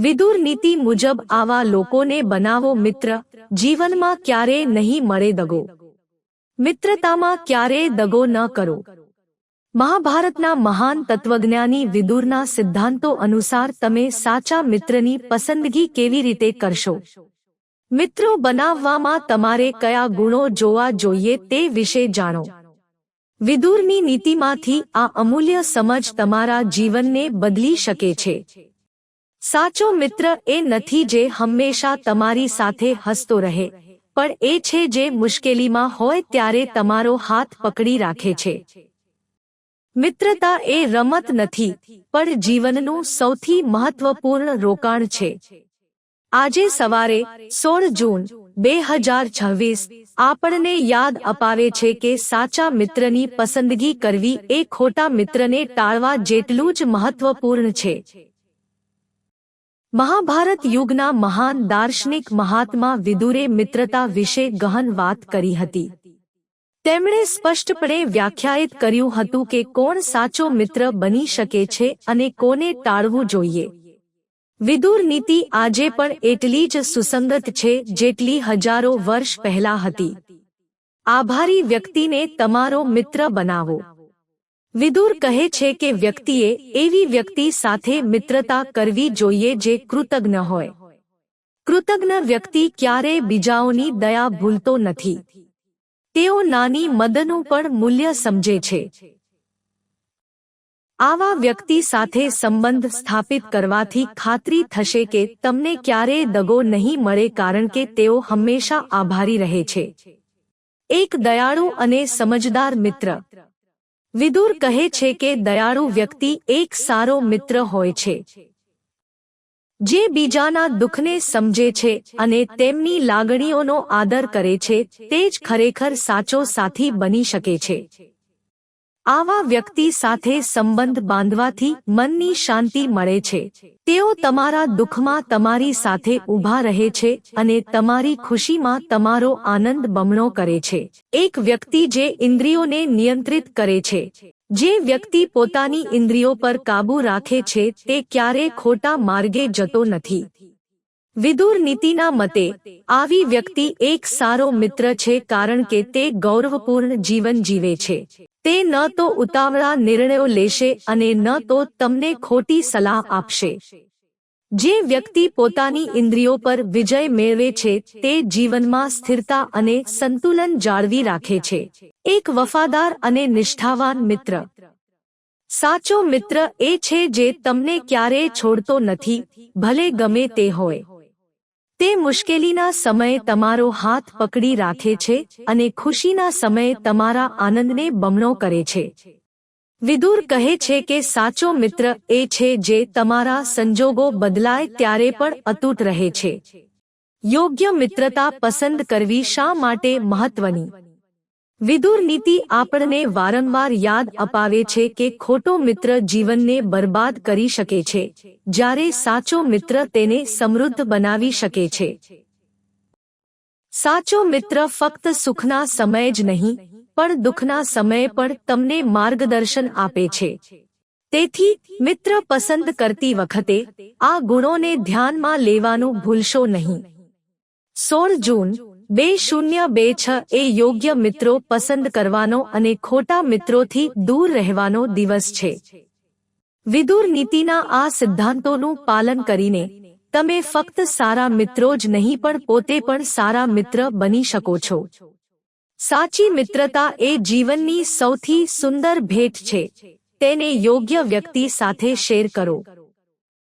વિદુર નીતિ મુજબ આવા લોકોને બનાવો મિત્ર, જીવનમાં ક્યારેય નહીં મળે દગો. મિત્રતામાં ક્યારેય દગો ન કરો. મહાભારતના મહાન તત્વજ્ઞાની વિદુરના સિદ્ધાંતો અનુસાર તમે સાચા મિત્રની પસંદગી કેવી રીતે કરશો? મિત્રો બનાવવામાં તમારે કયા ગુણો જોવા જોઈએ તે વિશે જાણો. વિદુરની નીતિમાંથી આ અમૂલ્ય સમજ તમારા જીવનને બદલી શકે છે. સાચો મિત્ર એ નથી જે હંમેશા તમારી સાથે હસતો રહે, પણ એ છે જે મુશ્કેલીમાં હોય ત્યારે તમારો હાથ પકડી રાખે છે. મિત્રતા એ રમત નથી, પણ જીવનનું સૌથી મહત્વપૂર્ણ રોકાણ છે. આજે સવારે 16 જૂન 2026 આપણને યાદ અપાવે છે કે સાચા મિત્રની પસંદગી કરવી એ ખોટા મિત્રને ટાળવા જેટલું જ મહત્વપૂર્ણ છે. મહાભારત યુગના મહાન દાર્શનિક મહાત્મા વિદુરે મિત્રતા વિશે ગહન વાત કરી હતી. તેમણે સ્પષ્ટપણે વ્યાખ્યાયિત કર્યું હતું કે કોણ સાચો મિત્ર બની શકે છે અને કોને ટાળવું જોઈએ. વિદુર નીતિ આજે પણ એટલી જ સુસંગત છે જેટલી હજારો વર્ષ પહેલા હતી. આભારી વ્યક્તિને તમારો મિત્ર બનાવો. વિદુર કહે છે કે વ્યક્તિએ એવી વ્યક્તિ સાથે મિત્રતા કરવી જોઈએ જે કૃતજ્ઞ હોય. કૃતજ્ઞ વ્યક્તિ ક્યારેય બીજાઓની દયા ભૂલતો નથી. તેઓ નાની મદદનું પણ મૂલ્ય સમજે છે. આવા વ્યક્તિ સાથે સંબંધ સ્થાપિત કરવાથી ખાતરી થશે કે તમને ક્યારેય દગો નહીં મળે, કારણ કે તેઓ હંમેશા આભારી રહે છે. એક દયાળુ અને સમજદાર મિત્ર. વિદુર કહે છે કે દયાળુ વ્યક્તિ એક સારો મિત્ર હોય છે. જે બીજાના દુઃખને સમજે છે અને તેમની લાગણીઓનો આદર કરે છે, તે જ ખરેખર સાચો સાથી બની શકે છે. આવા વ્યક્તિ સાથે સંબંધ બાંધવાથી મનની શાંતિ મળે છે. તેઓ તમારા દુઃખમાં તમારી સાથે ઊભા રહે છે અને તમારી ખુશીમાં તમારો આનંદ બમણો કરે છે. એક વ્યક્તિ જે ઇન્દ્રિયોને નિયંત્રિત કરે છે. જે વ્યક્તિ પોતાની ઇન્દ્રિયો પર કાબૂ રાખે છે તે ક્યારેય ખોટા માર્ગે જતો નથી. વિદુર નીતિના મતે આવી વ્યક્તિ એક સારો મિત્ર છે, કારણ કે તે ગૌરવપૂર્ણ જીવન જીવે છે. તે ન તો ઉતાવળા નિર્ણયો લેશે અને ન તો તમને ખોટી સલાહ આપશે. જે વ્યક્તિ પોતાની ઇન્દ્રિયો પર વિજય મેળવે છે તે જીવનમાં સ્થિરતા અને સંતુલન જાળવી રાખે છે. એક વફાદાર અને નિષ્ઠાવાન મિત્ર. સાચો મિત્ર એ છે જે તમને ક્યારેય છોડતો નથી, ભલે ગમે તે હોય. તે મુશ્કેલીના સમયે તમારો હાથ પકડી રાખે છે અને ખુશીના સમયે તમારા આનંદને બમણો કરે છે. વિદુર કહે છે કે સાચો મિત્ર એ છે જે તમારા સંજોગો બદલાય ત્યારે પણ અતૂટ રહે છે. યોગ્ય મિત્રતા પસંદ કરવી શા માટે મહત્વની? વિદુર નીતિ આપણને વારંવાર યાદ અપાવે છે કે ખોટો મિત્ર જીવનને બરબાદ કરી શકે છે, જ્યારે સાચો મિત્ર તેને સમૃદ્ધ બનાવી શકે છે. સાચો મિત્ર ફક્ત સુખના સમયે જ નહીં, પણ દુઃખના સમયે પણ તમને માર્ગદર્શન આપે છે. તેથી મિત્ર પસંદ કરતી વખતે આ ગુણોને ધ્યાનમાં લેવાનું ભૂલશો નહીં. 16 જૂન 2026 એ યોગ્ય મિત્રો પસંદ કરવાનો અને ખોટા મિત્રોથી દૂર રહેવાનો દિવસ છે. વિદુર નીતિના આ સિદ્ધાંતોનું પાલન કરીને તમે ફક્ત સારા મિત્રો જ નહીં પણ પોતે પણ સારા મિત્ર બની શકો છો. સાચી મિત્રતા એ જીવનની સૌથી સુંદર ભેટ છે. તેને યોગ્ય વ્યક્તિ સાથે શેર કરો.